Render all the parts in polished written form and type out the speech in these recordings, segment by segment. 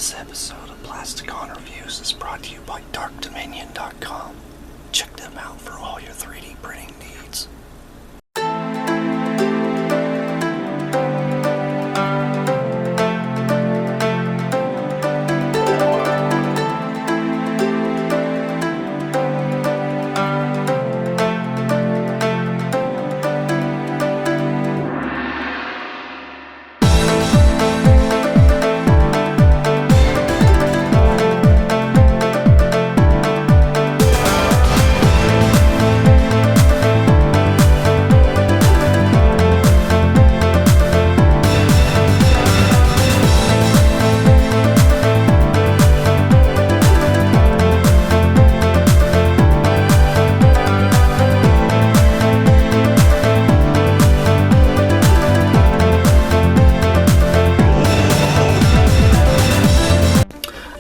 This episode of Plasticon Reviews is brought to you by darkdominion.com. Check them out for all your 3D printing needs.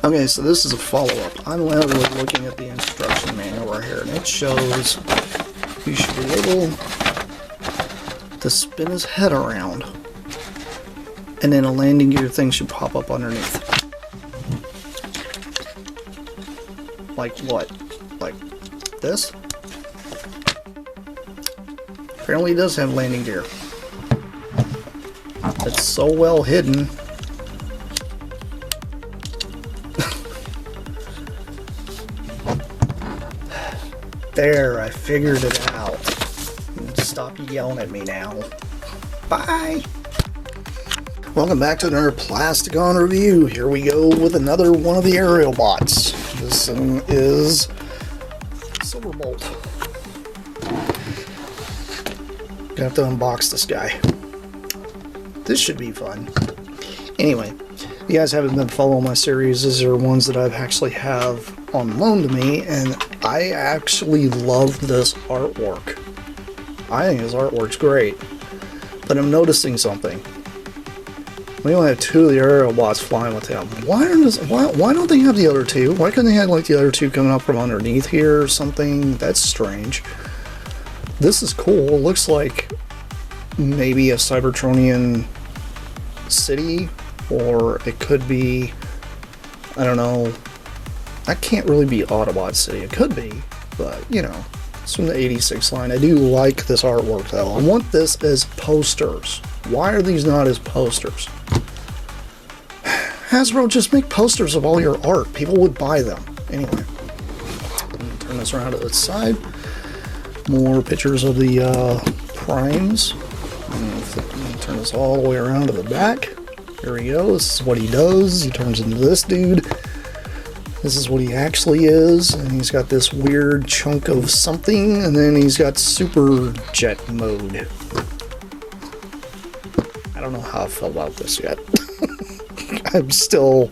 Okay, so this is a follow-up. I'm literally looking at the instruction manual right here, and it shows you should be able to spin his head around, and then a landing gear thing should pop up underneath. Like what? Like this? Apparently it does have landing gear. It's so well hidden. There, I figured it out. Stop yelling at me now. Bye! Welcome back to another Plasticon review. Here we go with another one of the aerial bots. This one is Silverbolt. Gonna have to unbox this guy. This should be fun. Anyway, if you guys haven't been following my series, these are ones that I've actually have on loan to me, and I actually love this artwork. I think his artwork's great, but I'm noticing something. We only have two of the aerial bots flying with him. Why don't they have the other two? Why couldn't they have like the other two coming up from underneath here or something? That's strange. This is cool. It looks like maybe a Cybertronian city, or it could be, I don't know. That can't really be Autobot City. It could be, but, you know, it's from the 86 line. I do like this artwork, though. I want this as posters. Why are these not as posters? Hasbro, just make posters of all your art. People would buy them. Anyway, turn this around to the side. More pictures of the primes. Turn this all the way around to the back. Here we go. This is what he does. He turns into this dude. This is what he actually is, and he's got this weird chunk of something, and then he's got super jet mode. I don't know how I feel about this yet. I'm still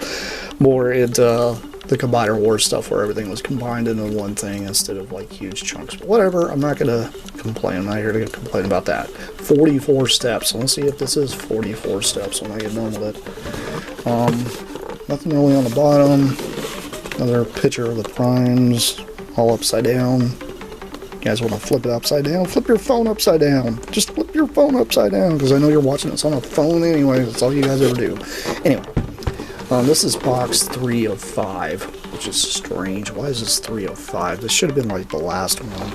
more into the Combiner Wars stuff where everything was combined into one thing instead of like huge chunks. But whatever, I'm not going to complain. I'm not here to complain about that. 44 steps. Let's see if this is 44 steps when I get done with it. Nothing really on the bottom. Another picture of the primes, all upside down. You guys want to flip it upside down? Flip your phone upside down. Just flip your phone upside down, because I know you're watching this on a phone anyway. That's all you guys ever do. Anyway, this is box 3 of 5, which is strange. Why is this 3 of 5? This should have been like the last one.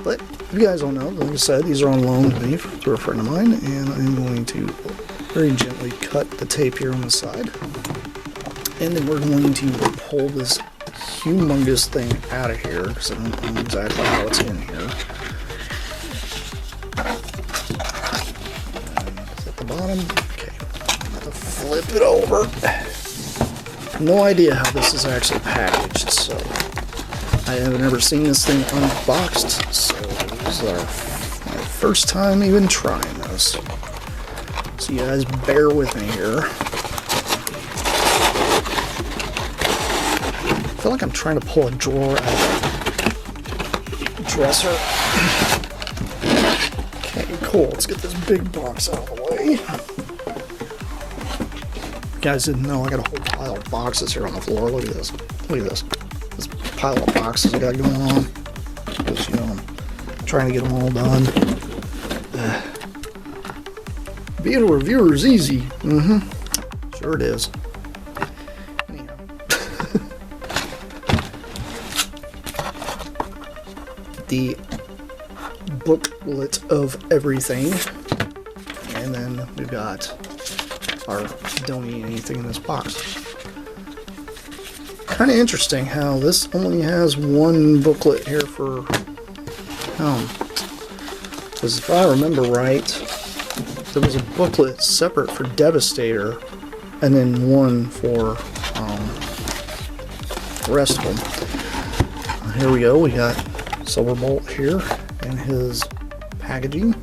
But if you guys don't know, like I said, these are on loan to me through a friend of mine, and I'm going to very gently cut the tape here on the side. And then we're going to pull this humongous thing out of here, because I don't know exactly how it's in here. It's at the bottom. Okay. I'm going to flip it over. No idea how this is actually packaged, so I haven't ever seen this thing unboxed, so this is my first time even trying this. So you guys bear with me here. I feel like I'm trying to pull a drawer out of a dresser. Okay, cool. Let's get this big box out of the way. You guys didn't know I got a whole pile of boxes here on the floor. Look at this. Look at this. This pile of boxes I got going on. Just, you know, I'm trying to get them all done. Being a reviewer is easy. Sure it is. got the booklet of everything, and then we've got our don't eat anything in this box. Kind of interesting how this only has one booklet here for because if I remember right, there was a booklet separate for Devastator and then one for the rest of them. Here we go, we got Silverbolt here and his packaging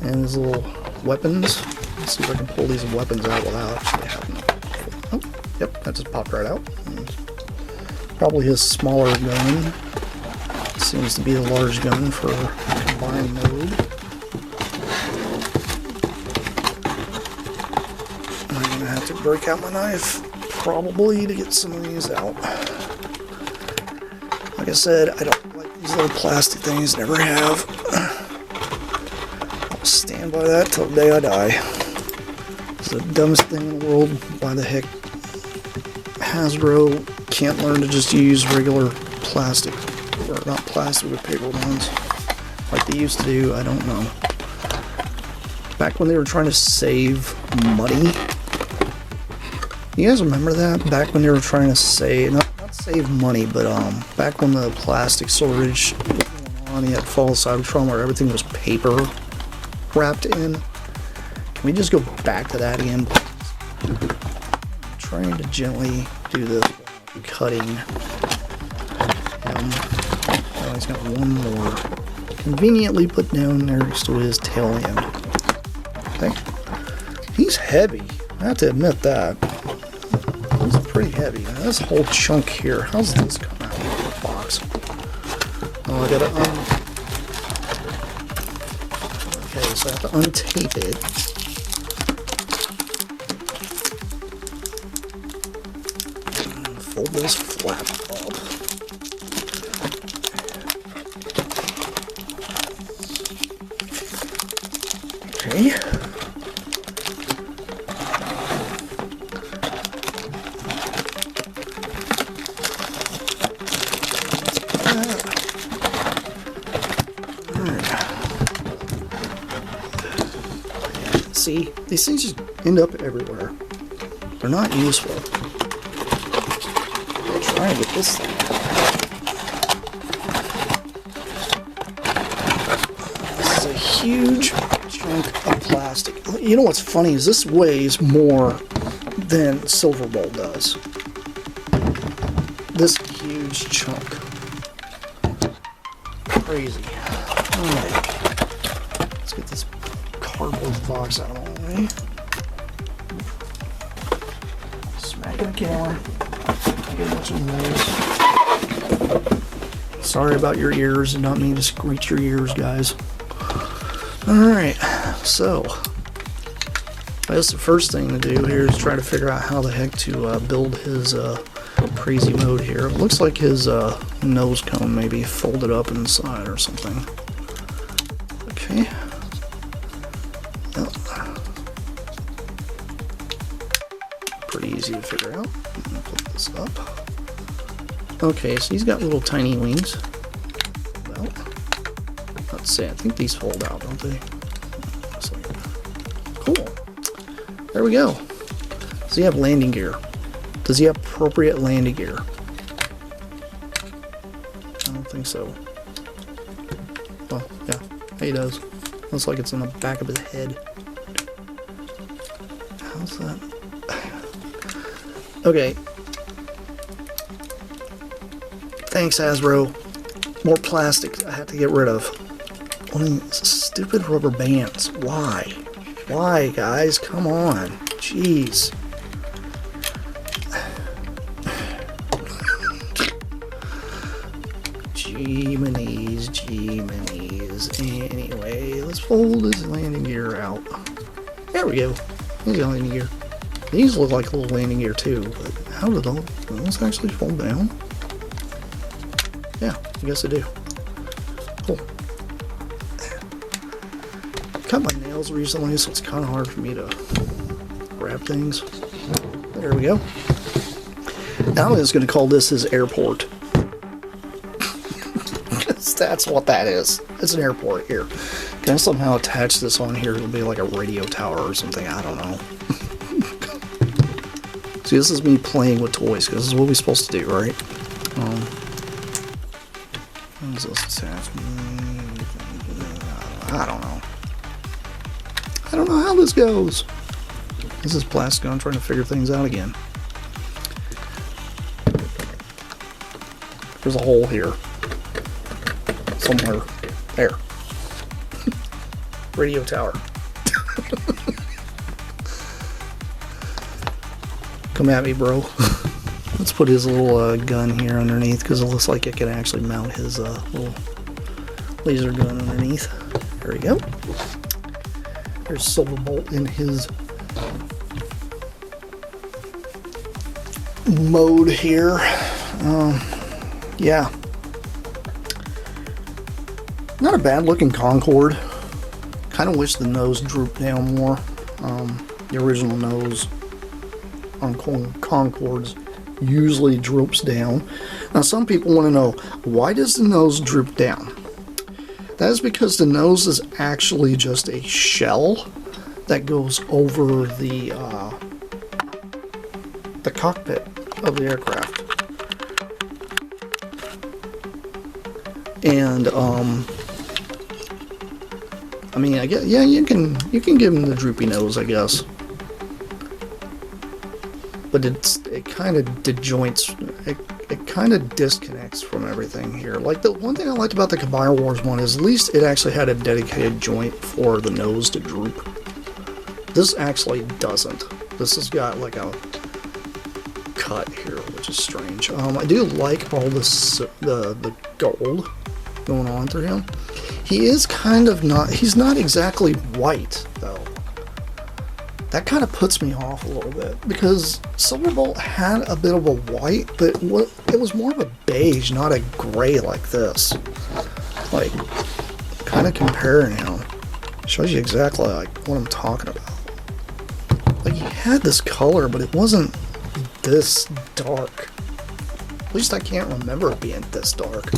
and his little weapons. Let's see if I can pull these weapons out without actually having them. Oh, yep, that just popped right out. And probably his smaller gun. Seems to be the large gun for combined mode. I'm gonna have to break out my knife probably to get some of these out. Like I said, I don't like these little plastic things, never have. I'll stand by that till the day I die. It's the dumbest thing in the world. Why the heck Hasbro can't learn to just use regular plastic, or not plastic, but paper ones like they used to do? I don't know. Back when they were trying to save money, you guys remember that? Back when they were trying to save, not save money, but back when the plastic shortage was going on, you had Fall of Cybertron where everything was paper wrapped in. Can we just go back to that again, please? I'm trying to gently do this cutting. Oh, he's got one more conveniently put down next to his tail end. Okay. He's heavy. I have to admit that. He's pretty heavy. Now, this whole chunk here, how's this come out of the box? Oh, I gotta okay, so I have to untape it. And fold this flap up. Okay. See, these things just end up everywhere. They're not useful. I'll try and get this thing. This is a huge chunk of plastic. You know what's funny is this weighs more than Silverbolt does. This huge chunk. Crazy. Alright. Let's get this cardboard box out of the way. Smacking the camera. Get a bunch of noise. Sorry about your ears, and not mean to screech your ears, guys. Alright, so I guess the first thing to do here is try to figure out how the heck to build his crazy mode here. It looks like his nose cone maybe folded up inside or something. Okay. Yep. Pretty easy to figure out. I'm gonna flip this up. Okay, so he's got little tiny wings. Well, let's see, I think these fold out, don't they? Cool. There we go. Does he have landing gear? Does he have appropriate landing gear? I don't think so. Well, yeah, he does. Looks like it's on the back of his head. How's that? Okay. Thanks, Hasbro. More plastic I have to get rid of. Stupid rubber bands. Why? Why, guys? Come on. Jeez. G-manies. Anyway, let's fold this landing gear out. There we go. There's the landing gear. These look like a little landing gear too, but how do those actually fold down? Yeah, I guess they do. Cool. Cut my nails recently, so it's kind of hard for me to grab things. There we go. Now I'm just going to call this his airport. That's what that is. It's an airport here. Can I somehow attach this on here? It'll be like a radio tower or something. I don't know. See, this is me playing with toys, because this is what we're supposed to do, right? What is this attachment? I don't know. I don't know how this goes. This is Plasticon trying to figure things out again. There's a hole here. Somewhere. There. Radio tower. Come at me, bro. Let's put his little gun here underneath, because it looks like it can actually mount his little laser gun underneath. There we go. There's Silverbolt in his mode here. Yeah. Not a bad looking Concorde. Kind of wish the nose drooped down more. The original nose on Concords usually droops down. Now some people want to know, why does the nose droop down? That is because the nose is actually just a shell that goes over the cockpit of the aircraft. And I mean, I guess, yeah, you can give him the droopy nose, I guess. But it kind of disjoints, it kind of disconnects from everything here. Like, the one thing I liked about the Combiner Wars one is at least it actually had a dedicated joint for the nose to droop. This actually doesn't. This has got like a cut here, which is strange. I do like all this, the gold going on through him. He is kind of not, he's not exactly white though. That kind of puts me off a little bit, because Silverbolt had a bit of a white, but it was more of a beige, not a gray like this. Like, kind of comparing him. Shows you exactly like what I'm talking about. Like, he had this color, but it wasn't this dark. At least I can't remember it being this dark.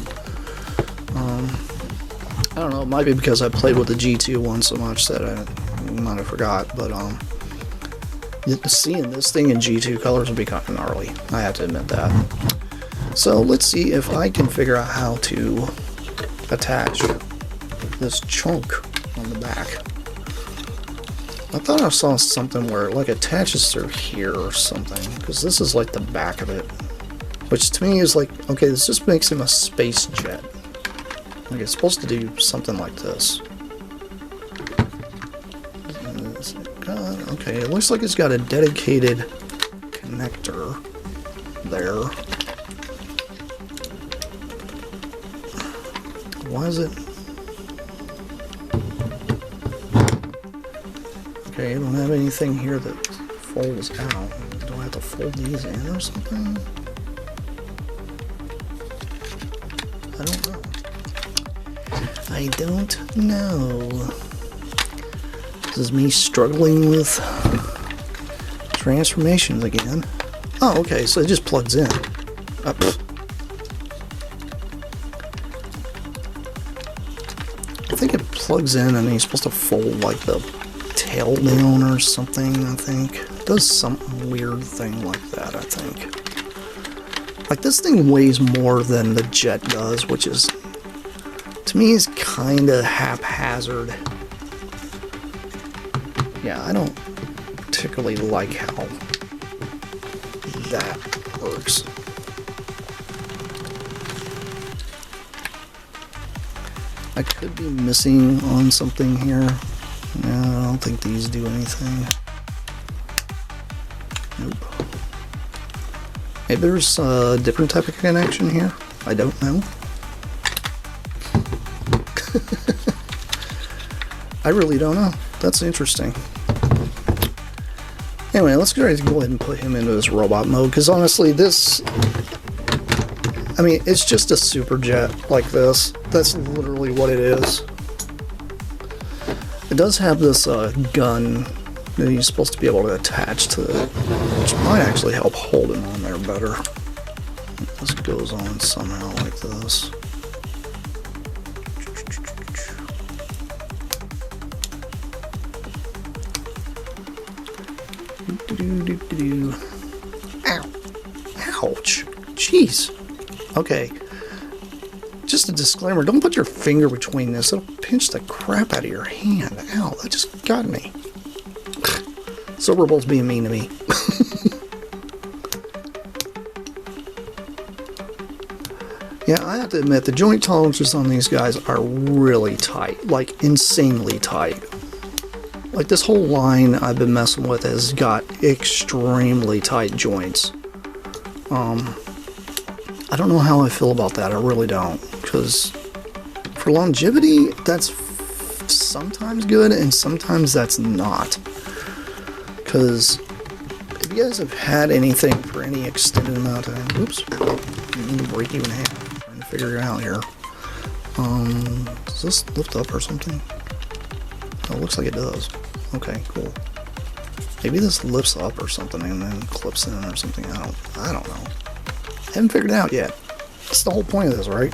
I don't know, it might be because I played with the G2 one so much that I might have forgot, but seeing this thing in G2 colors would be kind of gnarly. I have to admit that. So let's see if I can figure out how to attach this chunk on the back. I thought I saw something where it like attaches through here or something, because this is like the back of it, which to me is like, okay, this just makes him a space jet. Like, it's supposed to do something like this. Okay, it looks like it's got a dedicated connector there. Why is it? Okay, I don't have anything here that folds out. Do I have to fold these in or something? I don't know. I don't know. This is me struggling with transformations again. Oh, okay, so it just plugs in. I think it plugs in and he's supposed to fold like the tail down or something, I think. It does some weird thing like that, I think. Like, this thing weighs more than the jet does, which is, to me, is kind of haphazard. Yeah, I don't particularly like how that works. I could be missing on something here. No, I don't think these do anything. Nope. Maybe there's a different type of connection here. I don't know. I really don't know. That's interesting. Anyway, let's go ahead and put him into this robot mode, because honestly, this, I mean, it's just a super jet like this. That's literally what it is. It does have this gun that he's supposed to be able to attach to it, which might actually help hold him on there better. This goes on somehow like this. Ow. Ouch. Jeez. Okay. Just a disclaimer, don't put your finger between this. It'll pinch the crap out of your hand. Ow, that just got me. Silverbolt's being mean to me. Yeah, I have to admit, the joint tolerances on these guys are really tight. Like, insanely tight. Like, this whole line I've been messing with has got extremely tight joints. I don't know how I feel about that. I really don't. Because for longevity, that's sometimes good and sometimes that's not. Because if you guys have had anything for any extended amount of time, oops, I need to break you in half. Trying to figure it out here. Does this lift up or something? Oh, it looks like it does. Okay, cool. Maybe this lifts up or something and then clips in or something. I don't know. I haven't figured it out yet. That's the whole point of this, right?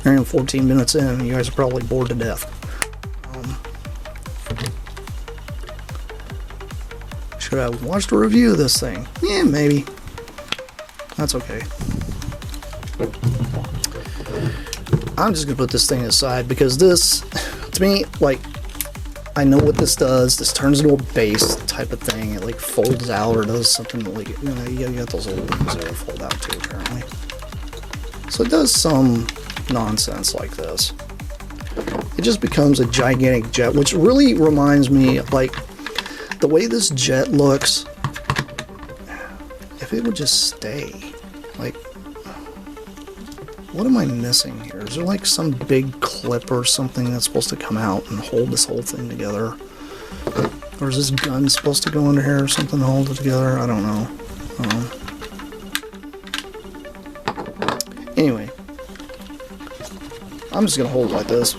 Here I am 14 minutes in and you guys are probably bored to death. Should I watch the review of this thing? Yeah, maybe. That's okay. I'm just gonna put this thing aside because this, to me, like, I know what this does. This turns into a base type of thing. It like folds out or does something like, you know, you got those little ones that fold out too, apparently. So it does some nonsense like this. It just becomes a gigantic jet, which really reminds me, like, the way this jet looks, if it would just stay, like, what am I missing here? Is there like some big clip or something that's supposed to come out and hold this whole thing together? Or is this gun supposed to go under here or something to hold it together? I don't know. Anyway, I'm just gonna hold it like this.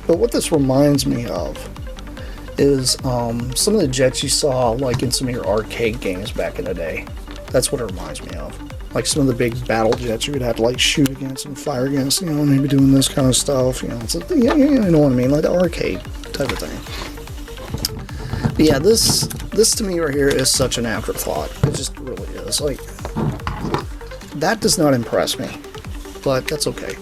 But what this reminds me of is some of the jets you saw like in some of your arcade games back in the day. That's what it reminds me of. Like some of the big battle jets you would have to like shoot against and fire against, you know, maybe doing this kind of stuff, you know. It's a, yeah, you know what I mean, like the arcade type of thing. But yeah, this to me right here is such an afterthought. It just really is. Like, that does not impress me, but that's okay.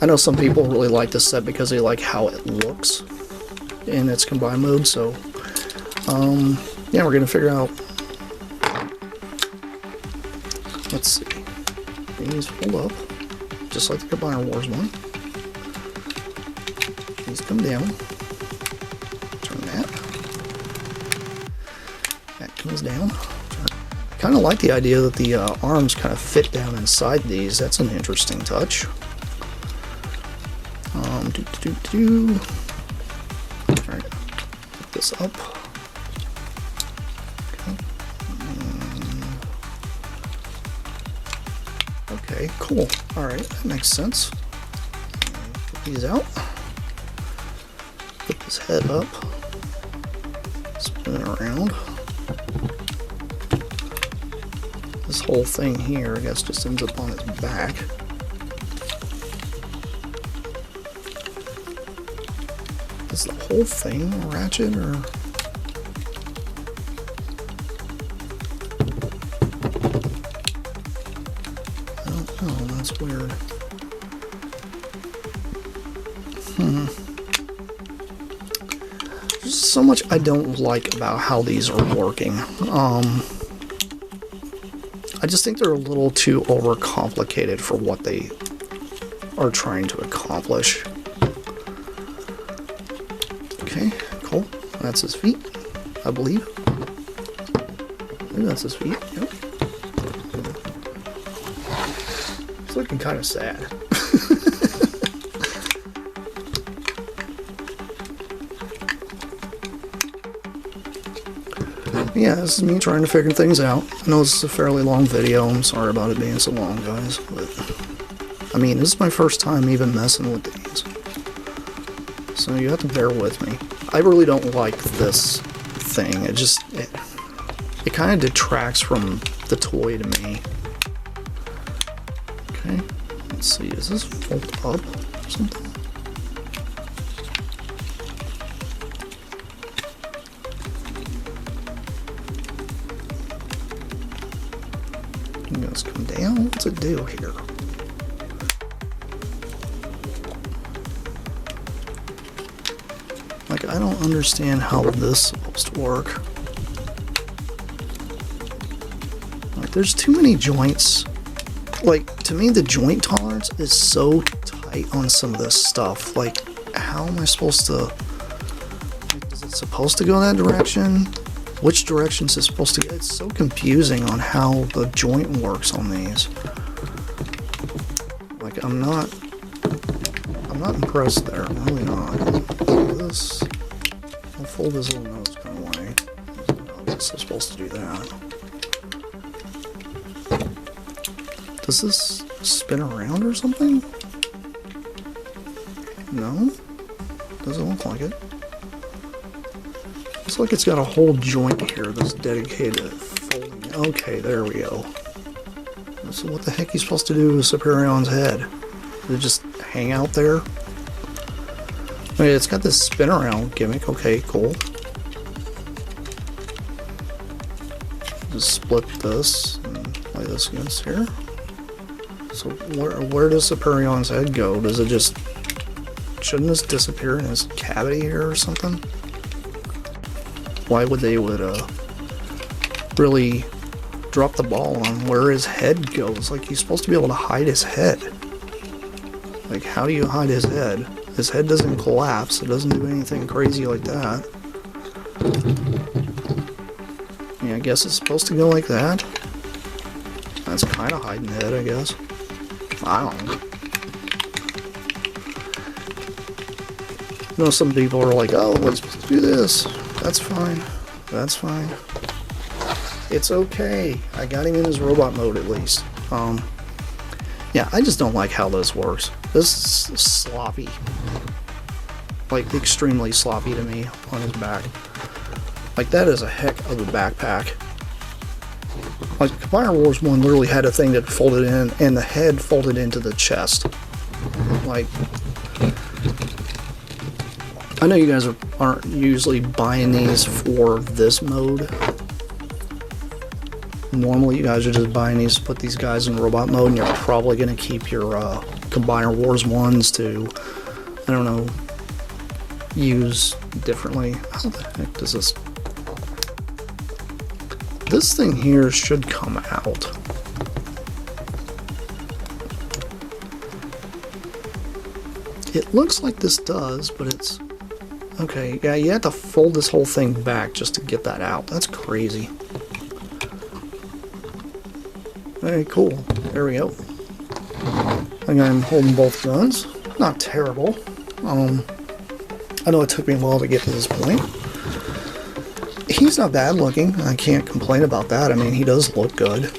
I know some people really like this set because they like how it looks in its combined mode, so yeah, we're gonna figure out. Let's see. These fold up, just like the Combiner Wars one. These come down. Turn that. That comes down. I kind of like the idea that the arms kind of fit down inside these. That's an interesting touch. Alright, put this up. Okay, cool. Alright, that makes sense. Put these out. Put this head up. Spin it around. This whole thing here, I guess, just ends up on its back. Is the whole thing ratchet, or...? Oh, that's weird. There's so much I don't like about how these are working. I just think they're a little too overcomplicated for what they are trying to accomplish. Okay, cool. That's his feet, I believe. Maybe that's his feet, yep. It's looking kind of sad. Yeah, this is me trying to figure things out. I know this is a fairly long video. I'm sorry about it being so long, guys. But, I mean, this is my first time even messing with these. So you have to bear with me. I really don't like this thing. It just... It kind of detracts from the toy to me. Okay, let's see. Is this fold up or something? thing goes come down? What's it do here? Like, I don't understand how this is supposed to work. Like, there's too many joints. Like, to me, the joint tolerance is so tight on some of this stuff. Like, how am I supposed to... Like, is it supposed to go that direction? Which direction is it supposed to go? It's so confusing on how the joint works on these. Like, I'm not impressed there. I'm really not. This... I'll fold this little nose kind of way. This is supposed to do that. Does this spin around or something? No? Doesn't look like it. Looks like it's got a whole joint here that's dedicated to folding. Okay, there we go. So what the heck are you supposed to do with Superion's head? Does it just hang out there? I mean, it's got this spin around gimmick. Okay, cool. Just split this and lay this against here. So where does Superion's head go? Does it just... Shouldn't this disappear in his cavity here or something? Why would they really drop the ball on where his head goes? Like, he's supposed to be able to hide his head. Like, how do you hide his head? His head doesn't collapse. It doesn't do anything crazy like that. Yeah, I guess it's supposed to go like that. That's kind of hiding the head, I guess. I don't know. You know, some people are like, oh, we're supposed to do this. That's fine. That's fine. It's okay. I got him in his robot mode at least. Yeah, I just don't like how this works. This is sloppy. Like, extremely sloppy to me on his back. Like, that is a heck of a backpack. Like, Combiner Wars 1 literally had a thing that folded in, and the head folded into the chest. Like, I know you guys aren't usually buying these for this mode. Normally, you guys are just buying these to put these guys in robot mode, and you're probably going to keep your Combiner Wars 1s to, I don't know, use differently. How the heck does this... This thing here should come out. It looks like this does, but it's... Okay, yeah, you have to fold this whole thing back just to get that out. That's crazy. Very cool. There we go. I think I'm holding both guns. Not terrible. I know it took me a while to get to this point. He's not bad looking. I can't complain about that. I mean, he does look good.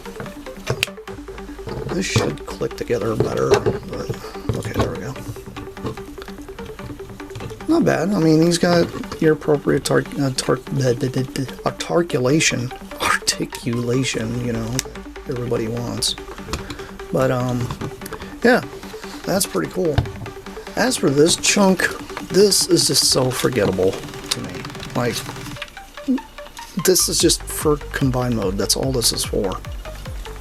This should click together better, but okay, there we go. Not bad. I mean, he's got your appropriate articulation, you know, everybody wants. But, yeah, that's pretty cool. As for this chunk, this is just so forgettable to me. Like, this is just for combine mode. That's all this is for.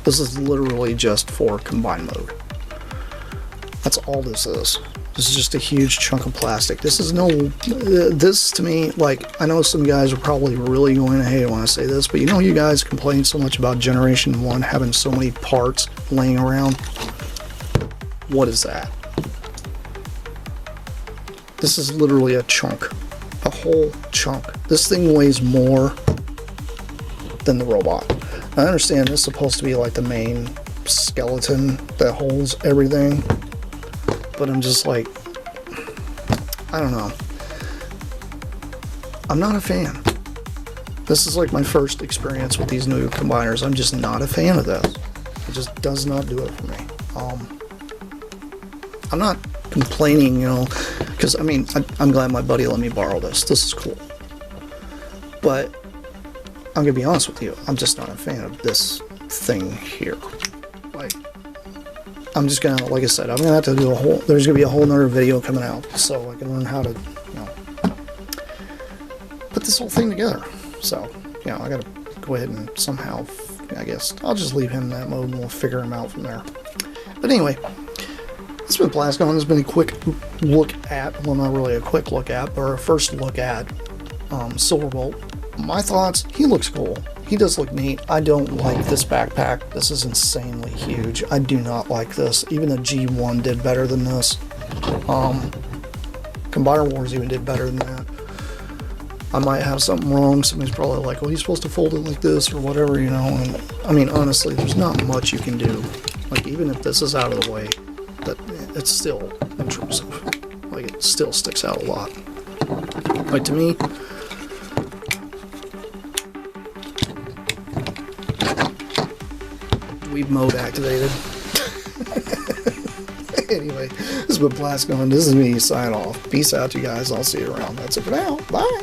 This is literally just for combine mode. That's all this is. This is just a huge chunk of plastic. This is no... this, to me, like, I know some guys are probably really going to hate when I say this, but you know you guys complain so much about Generation 1 having so many parts laying around? What is that? This is literally a chunk. A whole chunk. This thing weighs more than the robot. I understand this is supposed to be like the main skeleton that holds everything, but I'm just like, I don't know. I'm not a fan. This is like my first experience with these new combiners. I'm just not a fan of this. It just does not do it for me. I'm not complaining, you know, because I mean, I'm glad my buddy let me borrow this. This is cool. But I'm gonna be honest with you, I'm just not a fan of this thing here. Like, I'm just gonna, like I said, I'm gonna have to do a whole, there's gonna be a whole nother video coming out so I can learn how to, you know, put this whole thing together. So, you know, I gotta go ahead and somehow I guess I'll just leave him in that mode and we'll figure him out from there. But anyway, it's been Plasticon. It's been a quick look at, well, not really a quick look at, but a first look at Silverbolt. My thoughts, he looks cool. He does look neat. I don't like this backpack. This is insanely huge. I do not like this. Even the G1 did better than this. Combiner Wars even did better than that. I might have something wrong. Somebody's probably like, well, he's supposed to fold it like this or whatever, you know. And I mean, honestly, there's not much you can do. Like, even if this is out of the way, that it's still intrusive. Like, it still sticks out a lot. Like, to me, we've mode activated. Anyway, this has been Plasticon. This is me, sign off. Peace out, you guys. I'll see you around. That's it for now. Bye.